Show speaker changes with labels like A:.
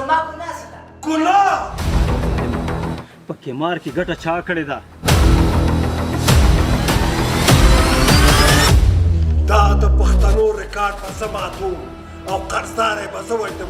A: زما ګناه څه ده؟
B: ګناه
C: په قمار کې ګټه چا کړې ده؟
B: دا د پښتنو ریکارډ به زه ماتوم او قرضدار یې به زه وژنم.